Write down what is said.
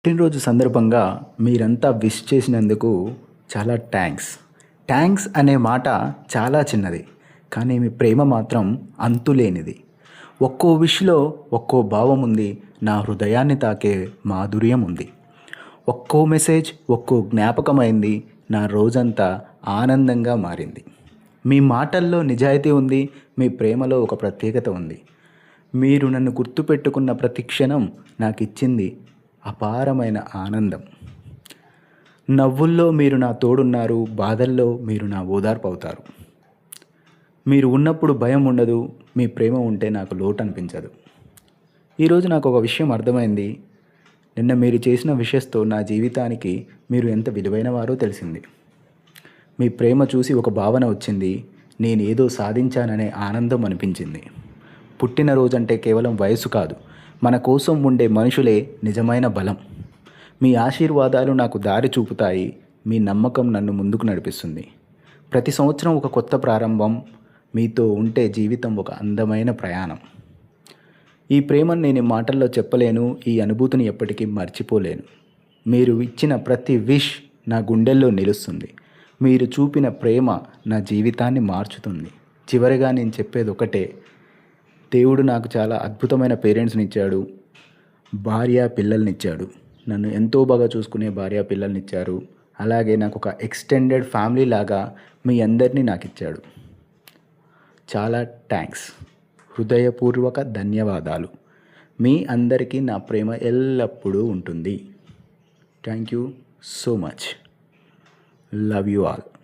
పుట్టినరోజు సందర్భంగా మీరంతా విష్ చేసినందుకు చాలా థ్యాంక్స్. థ్యాంక్స్ అనే మాట చాలా చిన్నది. కానీ మీ ప్రేమ మాత్రం అంతులేనిది. ఒక్కో విష్‌లో ఒక్కో భావం ఉంది. నా హృదయాన్ని తాకే మాధుర్యం ఉంది. ఒక్కో మెసేజ్ ఒక్కో జ్ఞాపకమైంది. నా రోజంతా ఆనందంగా మారింది. మీ మాటల్లో నిజాయితీ ఉంది. మీ ప్రేమలో ఒక ప్రత్యేకత ఉంది. మీరు నన్ను గుర్తుపెట్టుకున్న ప్రతి క్షణం నాకిచ్చింది అపారమైన ఆనందం. నవ్వుల్లో మీరు నా తోడున్నారు. బాధల్లో మీరు నా ఓదార్పవుతారు. మీరు ఉన్నప్పుడు భయం ఉండదు. మీ ప్రేమ ఉంటే నాకు లోటనిపించదు. ఈరోజు నాకొక విషయం అర్థమైంది. నిన్న మీరు చేసిన విషెస్‌తో నా జీవితానికి మీరు ఎంత విలువైనవారో తెలిసింది. మీ ప్రేమ చూసి ఒక భావన వచ్చింది. నేనేదో సాధించాననే ఆనందం అనిపించింది. పుట్టినరోజంటే కేవలం వయస్సు కాదు. మన కోసం ఉండే మనుషులే నిజమైన బలం. మీ ఆశీర్వాదాలు నాకు దారి చూపుతాయి. మీ నమ్మకం నన్ను ముందుకు నడిపిస్తుంది. ప్రతి సంవత్సరం ఒక కొత్త ప్రారంభం. మీతో ఉంటే జీవితం ఒక అందమైన ప్రయాణం. ఈ ప్రేమను నేను మాటల్లో చెప్పలేను. ఈ అనుభూతిని ఎప్పటికీ మర్చిపోలేను. మీరు ఇచ్చిన ప్రతి విష్ నా గుండెల్లో నిలుస్తుంది. మీరు చూపిన ప్రేమ నా జీవితాన్ని మార్చుతుంది. చివరిగా నేను చెప్పేది ఒకటే. దేవుడు నాకు చాలా అద్భుతమైన పేరెంట్స్‌నిచ్చాడు. భార్య, పిల్లల్నిచ్చాడు. నన్ను ఎంతో బాగా చూసుకునే భార్య, పిల్లల్నిచ్చారు. అలాగే నాకొక ఎక్స్‌టెండెడ్ ఫ్యామిలీ లాగా మీ అందరిని నాకిచ్చాడు. చాలా థ్యాంక్స్. హృదయపూర్వక ధన్యవాదాలు. మీ అందరికీ నా ప్రేమ ఎల్లప్పుడూ ఉంటుంది. Thank you so much. Love you all.